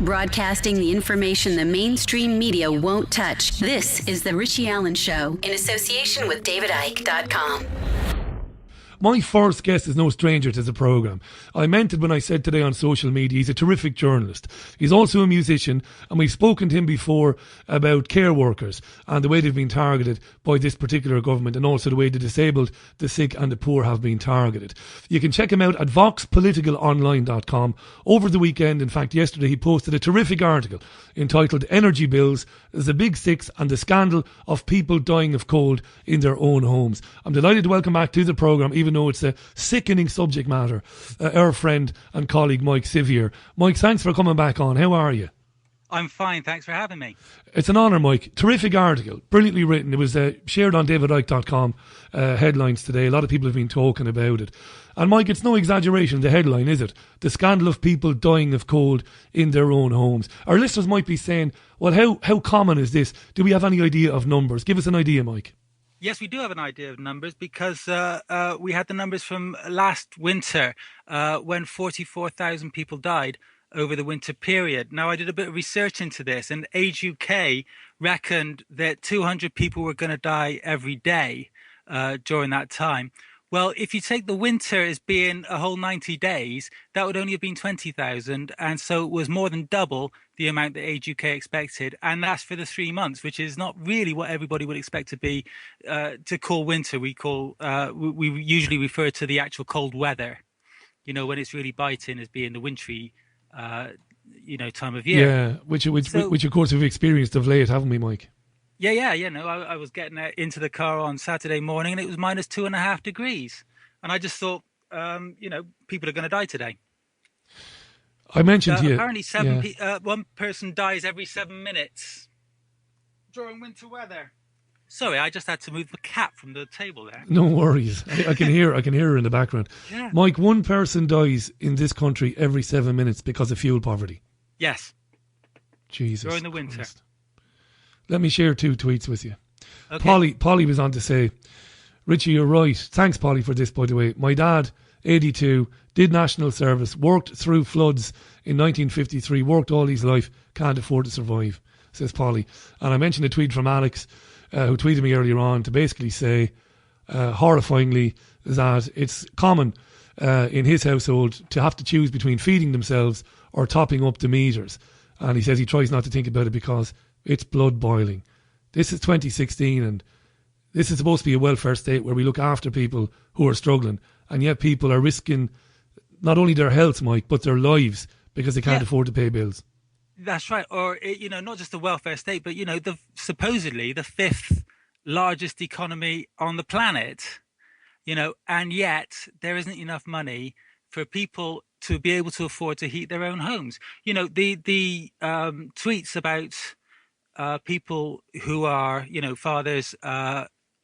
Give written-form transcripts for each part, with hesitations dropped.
Broadcasting the information the mainstream media won't touch. This is The Richie Allen Show in association with DavidIke.com. My first guest is no stranger to the programme. I meant it when I said today on social media, he's a terrific journalist. He's also a musician, and we've spoken to him before about care workers and the way they've been targeted by this particular government, and also the way the disabled, the sick and the poor have been targeted. You can check him out at voxpoliticalonline.com. Over the weekend, in fact yesterday, he posted a terrific article entitled Energy Bills, the Big Six and the Scandal of People Dying of Cold in Their Own Homes. I'm delighted to welcome back to the programme, even though it's a sickening subject matter, our friend and colleague Mike Sivier. Mike, thanks for coming back on. How are you? I'm fine, thanks for having me. It's an honour, Mike. Terrific article, brilliantly written. It was shared on DavidIke.com headlines today. A lot of people have been talking about it. And Mike, it's no exaggeration, the headline, is it? The scandal of people dying of cold in their own homes. Our listeners might be saying, well, how common is this? Do we have any idea of numbers? Give us an idea, Mike. Yes, we do have an idea of numbers because we had the numbers from last winter when 44,000 people died over the winter period. Now, I did a bit of research into this, and Age UK reckoned that 200 people were going to die every day during that time. Well, if you take the winter as being a whole 90 days, that would only have been 20,000. And so it was more than double the amount that Age UK expected. And that's for the 3 months, which is not really what everybody would expect to be, to call winter. We usually refer to the actual cold weather, when it's really biting as being the wintry, time of year. Yeah, which of course we've experienced of late, haven't we, Mike? Yeah. I was getting into the car on Saturday morning and it was minus 2.5 degrees. And I just thought, people are going to die today. I mentioned to you. Apparently one person dies every 7 minutes during winter weather. Sorry, I just had to move the cat from the table there. No worries. I can hear her in the background. Yeah. Mike, one person dies in this country every 7 minutes because of fuel poverty. Yes. Jesus during the winter. Christ. Let me share 2 tweets with you. Okay. Polly was on to say, Richie, you're right. Thanks, Polly, for this, by the way. My dad, 82, did national service, worked through floods in 1953, worked all his life, can't afford to survive, says Polly. And I mentioned a tweet from Alex, who tweeted me earlier on to basically say, horrifyingly, that it's common in his household to have to choose between feeding themselves or topping up the meters. And he says he tries not to think about it because it's blood boiling. This is 2016 and this is supposed to be a welfare state where we look after people who are struggling, and yet people are risking not only their health, Mike, but their lives because they can't afford to pay bills. That's right. Or, not just a welfare state, but, supposedly the 5th largest economy on the planet, and yet there isn't enough money for people to be able to afford to heat their own homes. The tweets about people who are, fathers,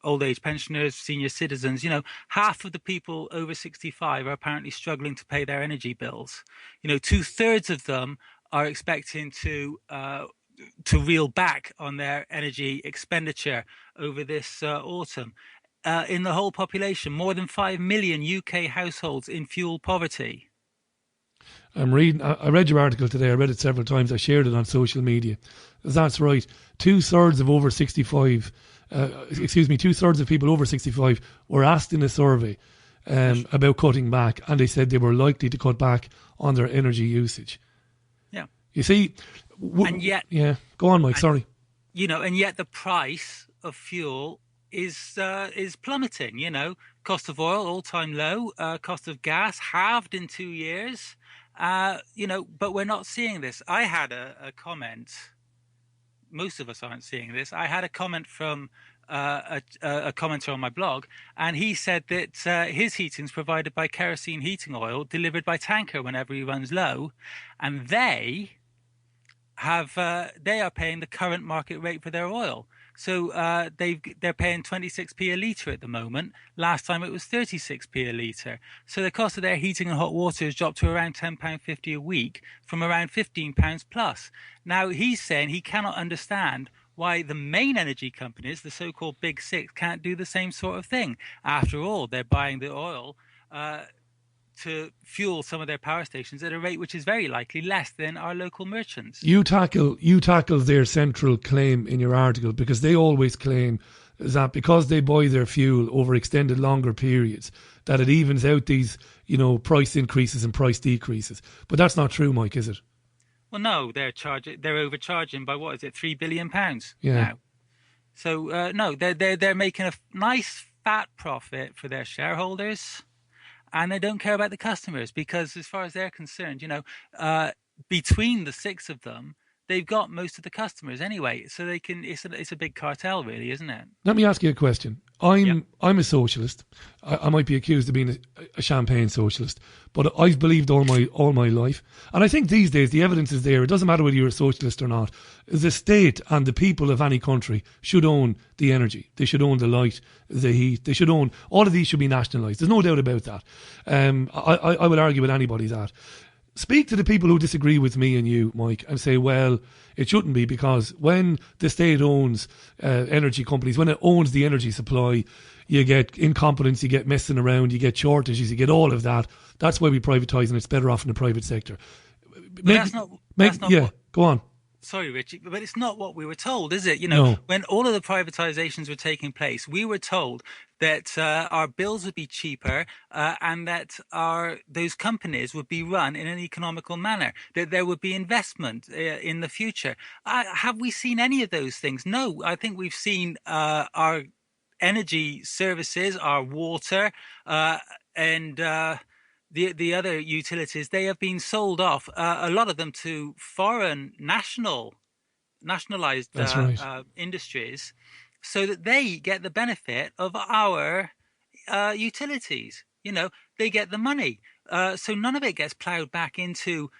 old age pensioners, senior citizens, half of the people over 65 are apparently struggling to pay their energy bills. 2/3 of them are expecting to reel back on their energy expenditure over this autumn. In the whole population, more than 5 million UK households in fuel poverty. I read your article today. I read it several times. I shared it on social media. That's right. 2/3 of over 65, 2/3 of people over 65 were asked in a survey about cutting back, and they said they were likely to cut back on their energy usage. Yeah. You see, and yet, go on, Mike. Sorry. And yet the price of fuel is plummeting. Cost of oil all-time low. Cost of gas halved in 2 years. But we're not seeing this. I had a comment. Most of us aren't seeing this. I had a comment from a commenter on my blog, and he said that his heating is provided by kerosene heating oil delivered by tanker whenever he runs low, and they are paying the current market rate for their oil. So they're paying 26p a litre at the moment. Last time it was 36p a litre. So the cost of their heating and hot water has dropped to around £10.50 a week from around £15 plus. Now he's saying he cannot understand why the main energy companies, the so-called Big Six, can't do the same sort of thing. After all, they're buying the oil to fuel some of their power stations at a rate which is very likely less than our local merchants. You tackle their central claim in your article, because they always claim that because they buy their fuel over extended longer periods, that it evens out these, price increases and price decreases. But that's not true, Mike, is it? Well, no, they're overcharging by what is it, £3 billion Yeah. now. So no, they're making a nice fat profit for their shareholders, and they don't care about the customers, because as far as they're concerned, between the six of them, they've got most of the customers anyway. So they can. It's a big cartel, really, isn't it? Let me ask you a question. I'm a socialist. I might be accused of being a champagne socialist, but I've believed all my life, and I think these days the evidence is there. It doesn't matter whether you're a socialist or not. The state and the people of any country should own the energy. They should own the light, the heat. They should own all of these. Should be nationalised. There's no doubt about that. I would argue with anybody that. Speak to the people who disagree with me and you, Mike, and say, well, it shouldn't be, because when the state owns energy companies, when it owns the energy supply, you get incompetence, you get messing around, you get shortages, you get all of that. That's why we privatise, and it's better off in the private sector. That's not go on. Sorry, Richie, but it's not what we were told, is it? No. When all of the privatizations were taking place, we were told that our bills would be cheaper and that those companies would be run in an economical manner, that there would be investment in the future. Have we seen any of those things? No, I think we've seen our energy services, our water, and the other utilities, they have been sold off, a lot of them to foreign nationalized industries, so that they get the benefit of our utilities. They get the money. So none of it gets ploughed back into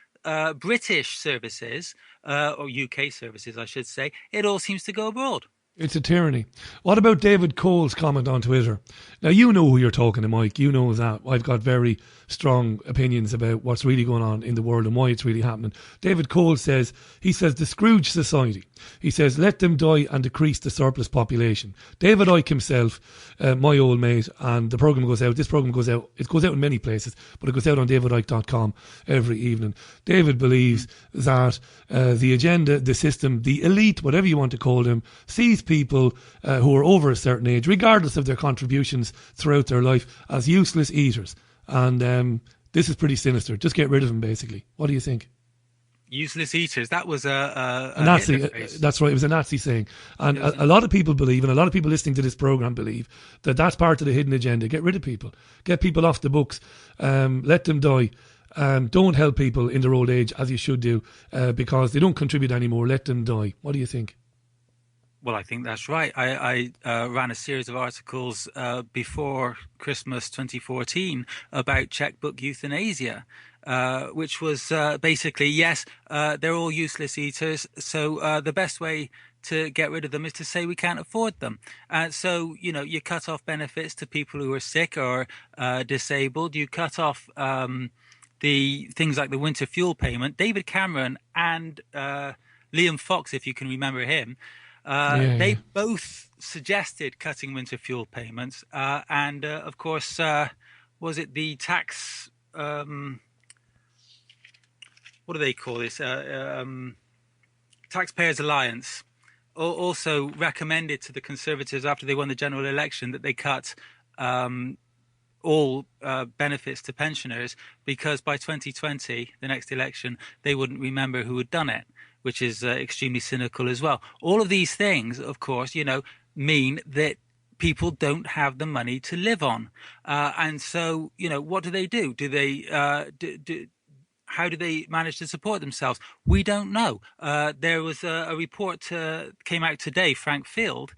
British services, or UK services, I should say. It all seems to go abroad. It's a tyranny. What about David Cole's comment on Twitter? Now, you know who you're talking to, Mike. You know that. I've got very strong opinions about what's really going on in the world and why it's really happening. David Cole says, the Scrooge Society. He says, let them die and decrease the surplus population. David Icke himself, my old mate, and the programme goes out. This programme goes out. It goes out in many places, but it goes out on davidicke.com every evening. David believes that the agenda, the system, the elite, whatever you want to call them, sees people who are over a certain age, regardless of their contributions throughout their life, as useless eaters. And this is pretty sinister. Just get rid of them, basically. What do you think? Useless eaters. That was a Nazi. That's right. It was a Nazi saying. And a lot of people believe, and a lot of people listening to this programme believe, that that's part of the hidden agenda. Get rid of people. Get people off the books. Let them die. Don't help people in their old age, as you should do, because they don't contribute anymore. Let them die. What do you think? Well, I think that's right. I ran a series of articles before Christmas 2014 about checkbook euthanasia, which was basically, yes, they're all useless eaters. So the best way to get rid of them is to say we can't afford them. So, you cut off benefits to people who are sick or disabled. You cut off the things like the winter fuel payment. David Cameron and Liam Fox, if you can remember him, they both suggested cutting winter fuel payments, and of course, was it the tax? What do they call this? Taxpayers Alliance also recommended to the Conservatives after they won the general election that they cut all benefits to pensioners, because by 2020, the next election, they wouldn't remember who had done it, which is extremely cynical as well. All of these things, of course, mean that people don't have the money to live on. And so, what do they do? Do they, how do they manage to support themselves? We don't know. There was a report came out today, Frank Field,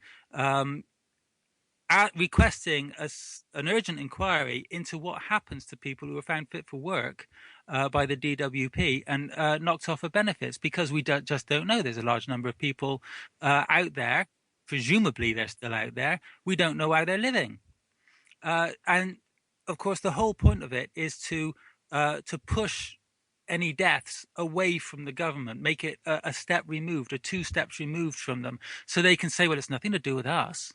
requesting an urgent inquiry into what happens to people who are found fit for work by the DWP and knocked off of benefits, because we just don't know. There's a large number of people out there. Presumably they're still out there. We don't know how they're living. And of course, the whole point of it is to push any deaths away from the government, make it a step removed, or 2 steps removed from them, so they can say, well, it's nothing to do with us.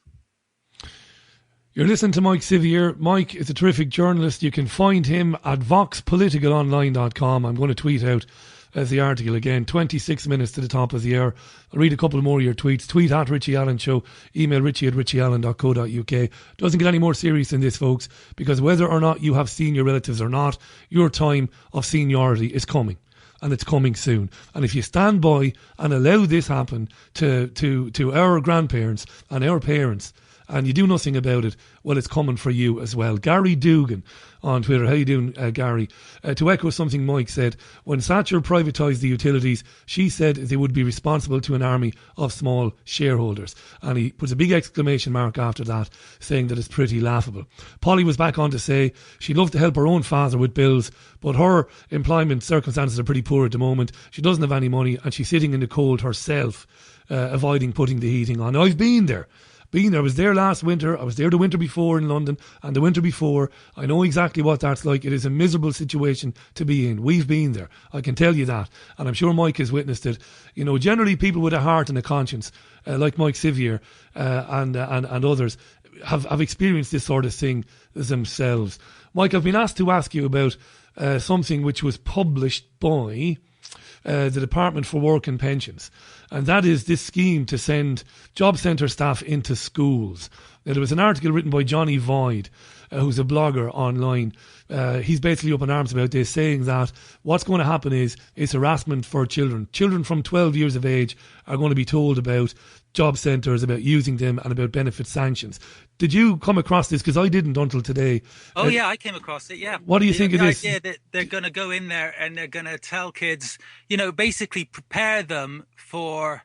You're listening to Mike Sivier. Mike is a terrific journalist. You can find him at voxpoliticalonline.com. I'm going to tweet out the article again. 26 minutes to the top of the hour. I'll read a couple more of your tweets. Tweet at Richie Allen Show. Email richie@richieallen.co.uk. Doesn't get any more serious than this, folks, because whether or not you have senior relatives or not, your time of seniority is coming. And it's coming soon. And if you stand by and allow this happen to our grandparents and our parents, and you do nothing about it, well, it's coming for you as well. Gary Dugan on Twitter. How you doing, Gary? To echo something Mike said, when Thatcher privatised the utilities, she said they would be responsible to an army of small shareholders. And he puts a big exclamation mark after that, saying that it's pretty laughable. Polly was back on to say she'd love to help her own father with bills, but her employment circumstances are pretty poor at the moment. She doesn't have any money, and she's sitting in the cold herself, avoiding putting the heating on. I've been there. I was there last winter. I was there the winter before in London, and the winter before. I know exactly what that's like. It is a miserable situation to be in. We've been there. I can tell you that. And I'm sure Mike has witnessed it. You know, generally people with a heart and a conscience, like Mike Sivier and others, have experienced this sort of thing themselves. Mike, I've been asked to ask you about something which was published by the Department for Work and Pensions, and that is this scheme to send job centre staff into schools. Now, there was an article written by Johnny Void, who's a blogger online. He's basically up in arms about this, saying that what's going to happen is harassment for children. Children from 12 years of age are going to be told about job centres, about using them, and about benefit sanctions. Did you come across this? Because I didn't until today. Oh, yeah, I came across it, yeah. What do you think of this? The idea that they're going to go in there and they're going to tell kids, you know, basically prepare them for,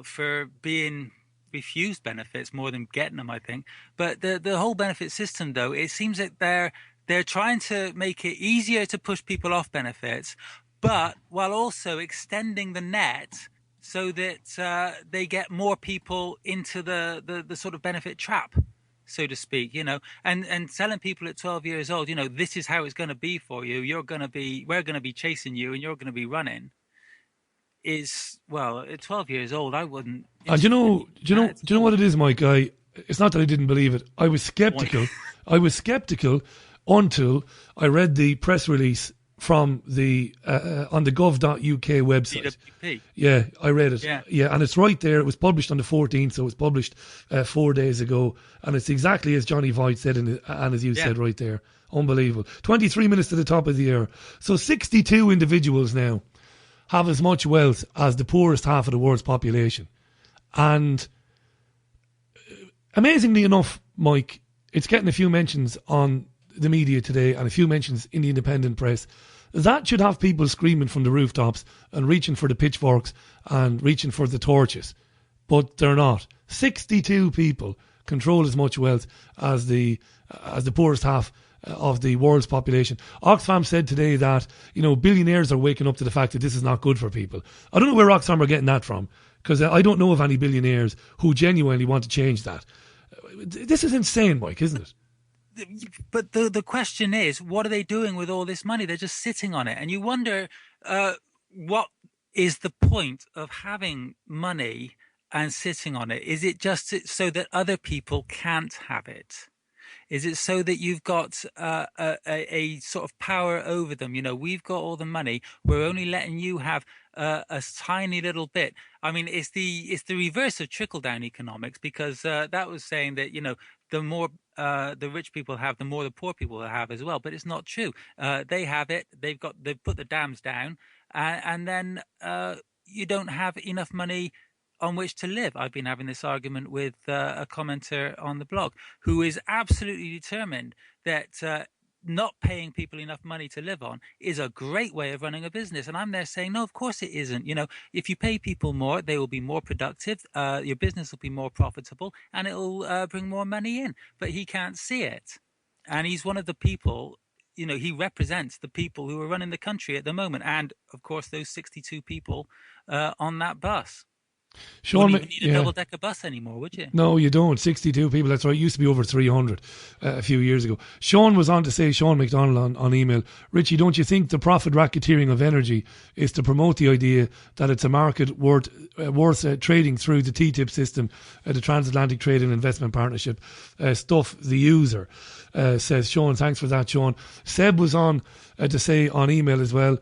for being refused benefits more than getting them, I think. But the whole benefit system, though, it seems that they're trying to make it easier to push people off benefits, but while also extending the net so that they get more people into the sort of benefit trap, so to speak, you know, and telling people at 12 years old, you know, this is how it's going to be for you. We're going to be chasing you and you're going to be running. Is, well, at 12 years old, I wouldn't. And do you know what it is, Mike? It's not that I didn't believe it. I was skeptical. I was skeptical until I read the press release from the on the Govt.uk website. DWP. Yeah, I read it. Yeah, and it's right there. It was published on the 14th, so it was published 4 days ago, and it's exactly as Johnny Voigt said, and as you said right there. Unbelievable. 23 minutes to the top of the hour. So 62 individuals now have as much wealth as the poorest half of the world's population. And amazingly enough, Mike, it's getting a few mentions on the media today and a few mentions in the independent press. That should have people screaming from the rooftops and reaching for the pitchforks and reaching for the torches. But they're not. 62 people control as much wealth as the poorest half of the world's population. Oxfam said today that, you know, billionaires are waking up to the fact that this is not good for people. I don't know where Oxfam are getting that from, because I don't know of any billionaires who genuinely want to change that. This is insane, Mike, isn't it? But the question is, what are they doing with all this money? They're just sitting on it. And you wonder, what is the point of having money and sitting on it? Is it just so that other people can't have it? Is it so that you've got a sort of power over them? You know, we've got all the money. We're only letting you have a tiny little bit. I mean, it's the reverse of trickle-down economics, because that was saying that, you know, the more the rich people have, the more the poor people will have as well. But it's not true. They have it. They've put the dams down, and then you don't have enough money on which to live. I've been having this argument with a commenter on the blog who is absolutely determined that not paying people enough money to live on is a great way of running a business. And I'm there saying, no, of course it isn't. You know, if you pay people more, they will be more productive, your business will be more profitable, and it'll bring more money in. But he can't see it. And he's one of the people, you know, he represents the people who are running the country at the moment. And, of course, those 62 people on that bus. Sean, you wouldn't even need a double-decker bus anymore, would you? No, you don't. 62 people, that's right. It used to be over 300 a few years ago. Sean was on to say, Sean McDonald on email, Richie, don't you think the profit racketeering of energy is to promote the idea that it's a market worth trading through the TTIP system, the Transatlantic Trade and Investment Partnership, stuff the user, says Sean. Thanks for that, Sean. Seb was on to say on email as well,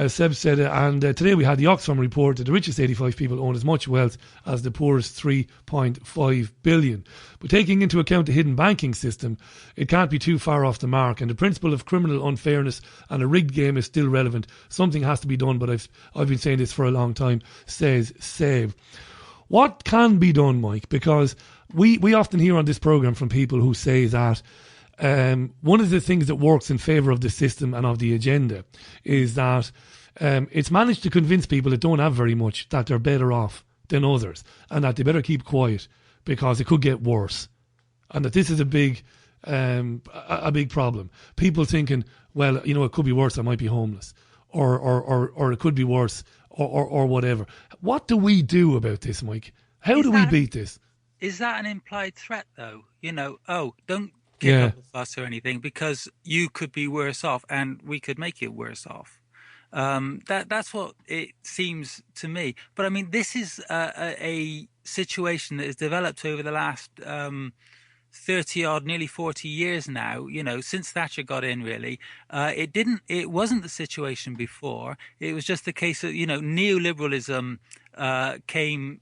Seb said, and today we had the Oxfam report that the richest 85 people own as much wealth as the poorest 3.5 billion. But taking into account the hidden banking system, it can't be too far off the mark, and the principle of criminal unfairness and a rigged game is still relevant. Something has to be done, but I've been saying this for a long time, says Seb. What can be done, Mike? Because we often hear on this programme from people who say that one of the things that works in favour of the system and of the agenda is that it's managed to convince people that don't have very much that they're better off than others and that they better keep quiet because it could get worse, and that this is a big problem. People thinking, well, it could be worse, I might be homeless, or it could be worse, or whatever. What do we do about this, Mike? How do we beat this? Is that an implied threat, though? Don't kick up a fuss or anything, because you could be worse off and we could make it worse off. That's what it seems to me. But I mean, this is a situation that has developed over the last 30 odd, nearly 40 years now, since Thatcher got in, really. It wasn't the situation before. It was just the case that, neoliberalism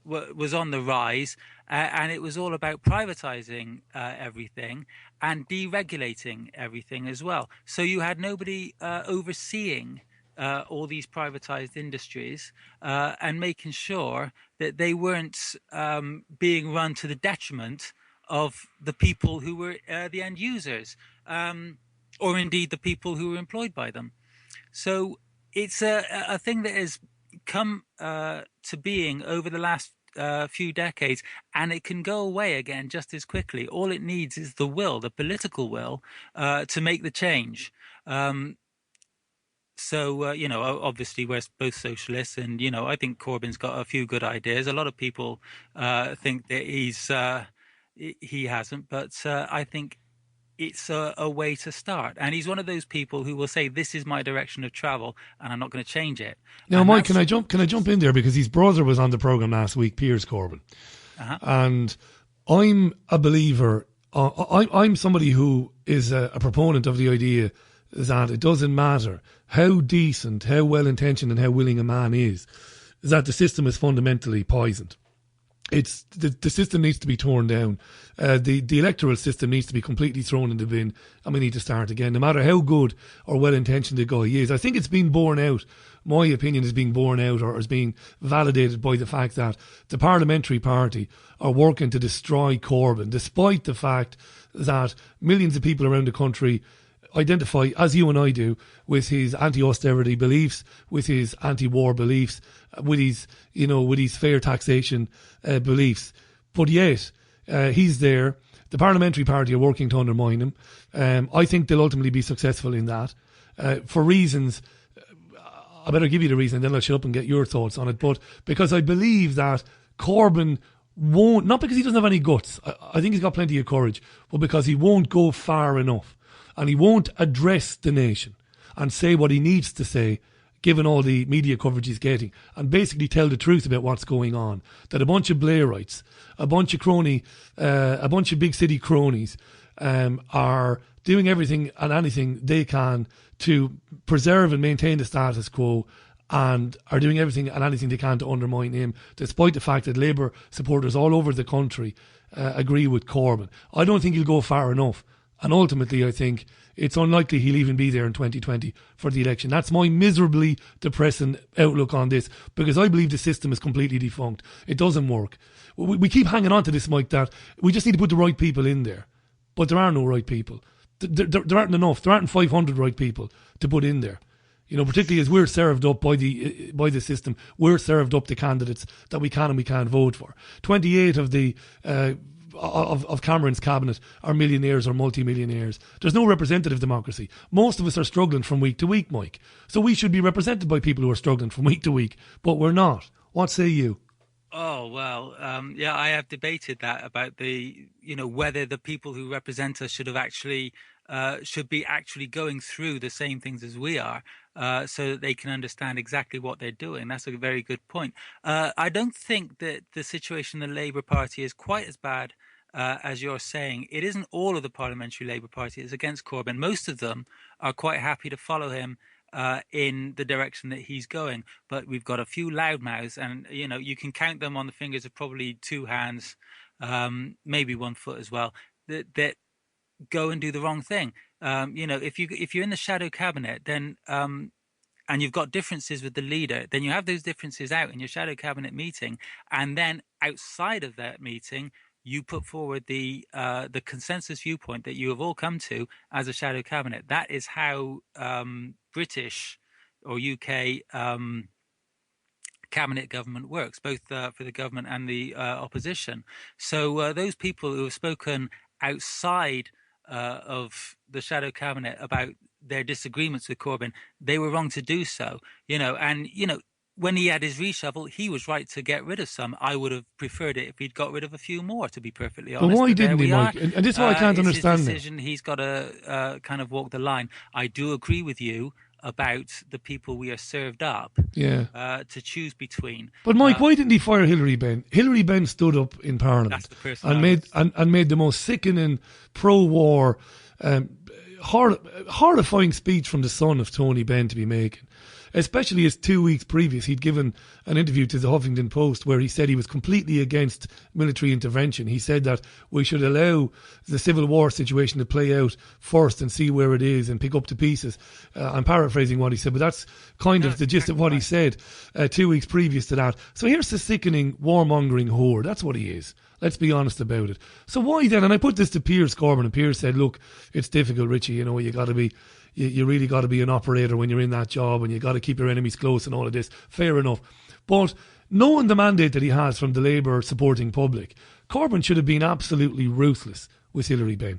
was on the rise, and it was all about privatizing everything and deregulating everything as well. So you had nobody overseeing all these privatized industries and making sure that they weren't being run to the detriment of the people who were the end users, or indeed the people who were employed by them. So it's a thing that has come to being over the last few decades, and it can go away again just as quickly. All it needs is the political will, to make the change. Obviously we're both socialists, and, I think Corbyn's got a few good ideas. A lot of people think that he hasn't, but I think it's a way to start. And he's one of those people who will say, this is my direction of travel and I'm not going to change it. Now, and Mike, can I jump in there? Because his brother was on the programme last week, Piers Corbyn. Uh-huh. And I'm a believer, I'm somebody who is a proponent of the idea that it doesn't matter how decent, how well-intentioned and how willing a man is, that the system is fundamentally poisoned. It's the system needs to be torn down. The electoral system needs to be completely thrown in the bin, and we need to start again, no matter how good or well-intentioned the guy is. I think it's been borne out, my opinion is being borne out or is being validated by the fact that the Parliamentary Party are working to destroy Corbyn, despite the fact that millions of people around the country identify, as you and I do, with his anti-austerity beliefs, with his anti-war beliefs, with his fair taxation beliefs. But yet, he's there. The Parliamentary Party are working to undermine him. I think they'll ultimately be successful in that. For reasons, I better give you the reason, then I'll shut up and get your thoughts on it. But because I believe that Corbyn won't, not because he doesn't have any guts, I think he's got plenty of courage, but because he won't go far enough. And he won't address the nation and say what he needs to say, given all the media coverage he's getting, and basically tell the truth about what's going on. That a bunch of Blairites, a bunch of big city cronies are doing everything and anything they can to preserve and maintain the status quo, and are doing everything and anything they can to undermine him, despite the fact that Labour supporters all over the country agree with Corbyn. I don't think he'll go far enough. And ultimately, I think it's unlikely he'll even be there in 2020 for the election. That's my miserably depressing outlook on this, because I believe the system is completely defunct. It doesn't work. We keep hanging on to this, Mike, that we just need to put the right people in there. But there are no right people. There aren't enough. There aren't 500 right people to put in there. Particularly as we're served up by the system, we're served up the candidates that we can and we can't vote for. 28 of the of Cameron's cabinet are millionaires or multi-millionaires. There's no representative democracy. Most of us are struggling from week to week, Mike. So we should be represented by people who are struggling from week to week, but we're not. What say you? Oh, well, yeah, I have debated that about whether the people who represent us should be actually going through the same things as we are, so that they can understand exactly what they're doing. That's a very good point. I don't think that the situation in the Labour Party is quite as bad as you're saying. It isn't all of the Parliamentary Labour Party is against Corbyn. Most of them are quite happy to follow him in the direction that he's going. But we've got a few loudmouths, and you can count them on the fingers of probably two hands, maybe one foot as well, that go and do the wrong thing. If you're in the shadow cabinet, then and you've got differences with the leader, then you have those differences out in your shadow cabinet meeting, and then outside of that meeting, you put forward the consensus viewpoint that you have all come to as a shadow cabinet. That is how British or UK cabinet government works, both for the government and the opposition. So those people who have spoken outside of the shadow cabinet about their disagreements with Corbyn, they were wrong to do so. When he had his reshuffle, he was right to get rid of some. I would have preferred it if he'd got rid of a few more, to be perfectly honest. But why didn't he, Mike? And this is what I can't understand. His decision. He's got to kind of walk the line. I do agree with you about the people we are served up to choose between. But Mike, why didn't he fire Hilary Benn? Hilary Benn stood up in Parliament and made the most sickening pro-war, horrifying speech from the son of Tony Benn to be making. Especially as 2 weeks previous, he'd given an interview to the Huffington Post where he said he was completely against military intervention. He said that we should allow the civil war situation to play out first and see where it is and pick up the pieces. I'm paraphrasing what he said, but that's kind of the gist of what he said 2 weeks previous to that. So here's the sickening warmongering whore. That's what he is. Let's be honest about it. So why then? And I put this to Piers Corbyn, and Piers said, look, it's difficult, Richie. You got to be... You really got to be an operator when you're in that job, and you got to keep your enemies close and all of this. Fair enough. But knowing the mandate that he has from the Labour supporting public, Corbyn should have been absolutely ruthless with Hilary Benn.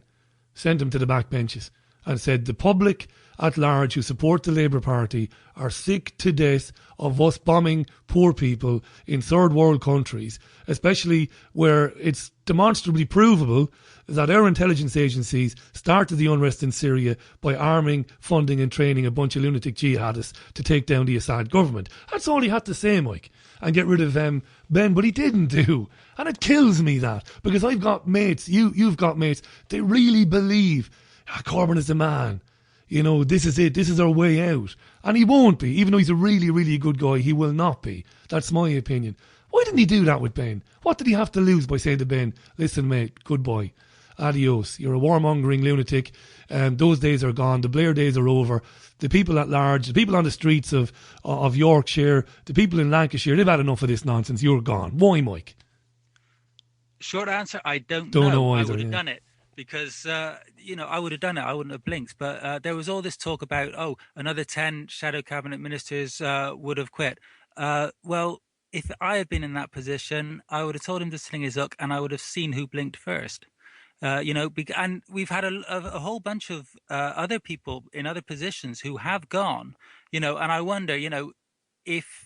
Sent him to the back benches and said the public at large who support the Labour Party are sick to death of us bombing poor people in third world countries, especially where it's demonstrably provable that our intelligence agencies started the unrest in Syria by arming, funding and training a bunch of lunatic jihadists to take down the Assad government. That's all he had to say, Mike, and get rid of Ben, but he didn't do. And it kills me that, because I've got mates, you've got mates, they really believe Corbyn is the man. This is it. This is our way out. And he won't be. Even though he's a really, really good guy, he will not be. That's my opinion. Why didn't he do that with Ben? What did he have to lose by saying to Ben, listen, mate, goodbye. Adios. You're a warmongering lunatic. Those days are gone. The Blair days are over. The people at large, the people on the streets of Yorkshire, the people in Lancashire, they've had enough of this nonsense. You're gone. Why, Mike? Short answer, I don't know. Either, I would have done it. Because, I would have done it. I wouldn't have blinked. But there was all this talk about, another 10 shadow cabinet ministers would have quit. Well, if I had been in that position, I would have told him to sling his hook and I would have seen who blinked first. And we've had a whole bunch of other people in other positions who have gone, and I wonder, if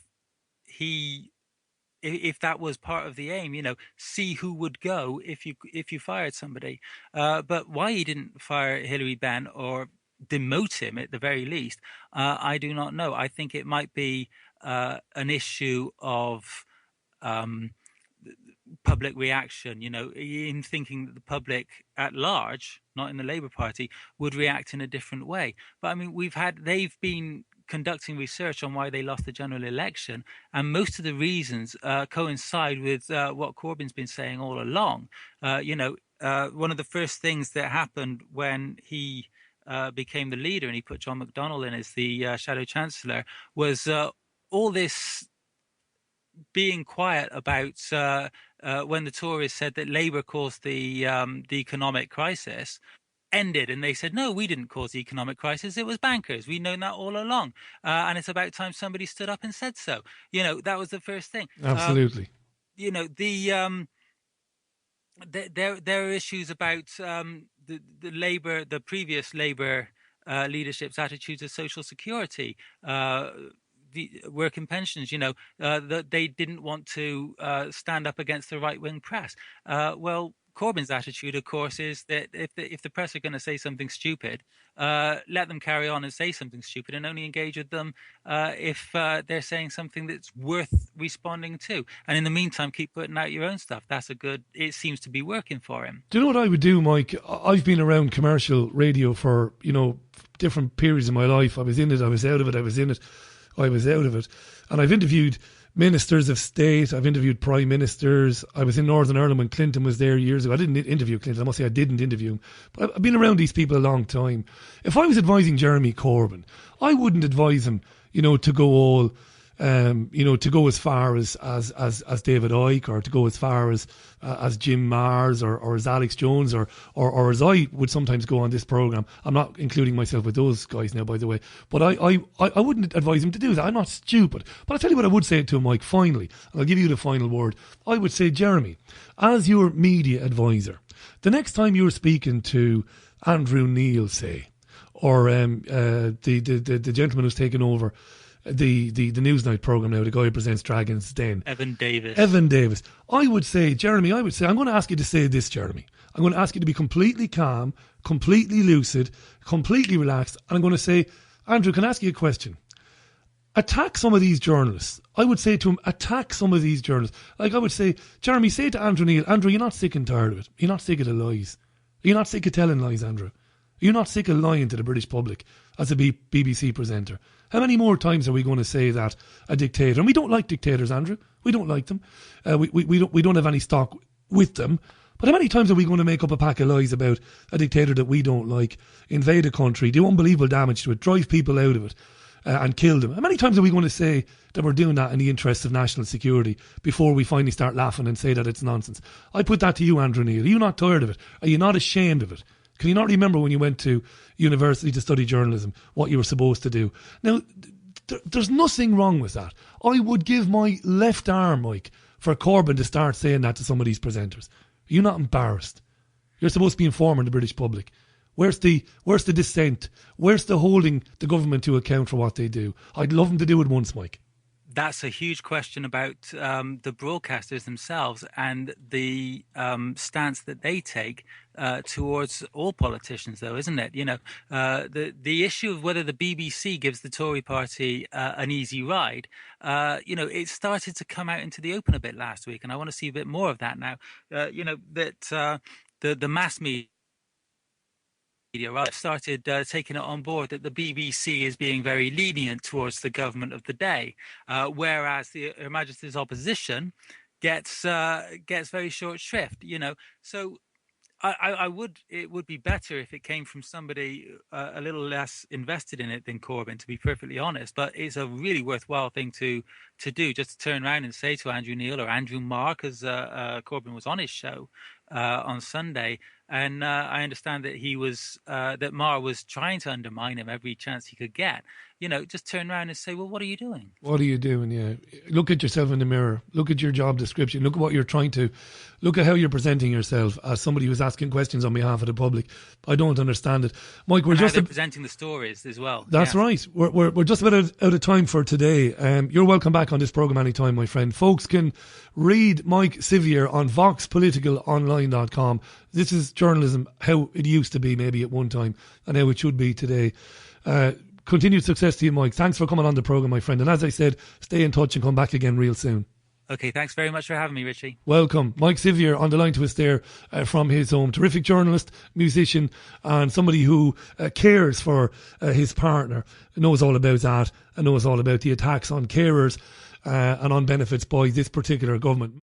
that was part of the aim, see who would go if you fired somebody. But why he didn't fire Hilary Benn or demote him at the very least, I do not know. I think it might be an issue of public reaction, in thinking that the public at large, not in the Labour Party, would react in a different way. But I mean, they've been conducting research on why they lost the general election, and most of the reasons coincide with what Corbyn's been saying all along. One of the first things that happened when he became the leader and he put John McDonnell in as the Shadow Chancellor was all this being quiet about when the Tories said that Labour caused the economic crisis. Ended, and they said, no, we didn't cause the economic crisis, it was bankers, we've known that all along, and it's about time somebody stood up and said so. That was the first thing. Absolutely. There are issues about the previous Labour leadership's attitudes of social security. the working pensions, that they didn't want to stand up against the right-wing press. Well, Corbyn's attitude, of course, is that if the press are going to say something stupid, let them carry on and say something stupid, and only engage with them if they're saying something that's worth responding to. And in the meantime, keep putting out your own stuff. It seems to be working for him. Do you know what I would do, Mike? I've been around commercial radio for, different periods of my life. I was in it, I was out of it, I was in it, I was out of it. And I've interviewed ministers of state, I've interviewed prime ministers. I was in Northern Ireland when Clinton was there years ago. I didn't interview Clinton, I must say I didn't interview him, but I've been around these people a long time. If I was advising Jeremy Corbyn, I wouldn't advise him, to go all to go as far as David Icke, or to go as far as Jim Mars, or as Alex Jones, or as I would sometimes go on this programme. I'm not including myself with those guys now, by the way. But I wouldn't advise him to do that. I'm not stupid. But I'll tell you what I would say to him, Mike, finally, and I'll give you the final word. I would say, Jeremy, as your media advisor, the next time you're speaking to Andrew Neil, say, or the gentleman who's taken over the Newsnight programme now, the guy who presents Dragon's Den, Evan Davis. I would say, Jeremy, I'm going to ask you to say this, Jeremy. I'm going to ask you to be completely calm, completely lucid, completely relaxed. And I'm going to say, Andrew, can I ask you a question? Attack some of these journalists. I would say to him, attack some of these journalists. Like I would say, Jeremy, say to Andrew Neil, Andrew, you're not sick and tired of it. You're not sick of the lies. You're not sick of telling lies, Andrew. You're not sick of lying to the British public as a BBC presenter. How many more times are we going to say that a dictator? And we don't like dictators, Andrew. We don't like them. We don't have any stock with them. But how many times are we going to make up a pack of lies about a dictator that we don't like, invade a country, do unbelievable damage to it, drive people out of it, and kill them? How many times are we going to say that we're doing that in the interests of national security before we finally start laughing and say that it's nonsense? I put that to you, Andrew Neil. Are you not tired of it? Are you not ashamed of it? Can you not remember when you went to university to study journalism, what you were supposed to do? Now, there's nothing wrong with that. I would give my left arm, Mike, for Corbyn to start saying that to some of these presenters. Are you not embarrassed? You're supposed to be informing the British public. Where's the dissent? Where's the holding the government to account for what they do? I'd love them to do it once, Mike. That's a huge question about the broadcasters themselves and the stance that they take towards all politicians, though, isn't it? The issue of whether the BBC gives the Tory party an easy ride, it started to come out into the open a bit last week, and I want to see a bit more of that now. That the mass media started taking it on board that the BBC is being very lenient towards the government of the day, whereas Her Majesty's opposition gets very short shrift. So it would be better if it came from somebody a little less invested in it than Corbyn, to be perfectly honest. But it's a really worthwhile thing to do, just to turn around and say to Andrew Neil or Andrew Marr, because Corbyn was on his show on Sunday. And I understand that that Marr was trying to undermine him every chance he could get. Just turn around and say, well, what are you doing? What are you doing? Yeah. Look at yourself in the mirror. Look at your job description. Look at what you're trying to, look at how you're presenting yourself as somebody who's asking questions on behalf of the public. I don't understand it. Mike, we're just presenting the stories as well. That's right. We're just about out of time for today. You're welcome back on this programme anytime, my friend. Folks can read Mike Sivier on voxpoliticalonline.com. This is journalism, how it used to be maybe at one time and how it should be today. Continued success to you, Mike. Thanks for coming on the programme, my friend. And as I said, stay in touch and come back again real soon. Okay, thanks very much for having me, Richie. Welcome. Mike Sivier on the line to us there from his home. Terrific journalist, musician, and somebody who cares for his partner, knows all about that and knows all about the attacks on carers and on benefits by this particular government.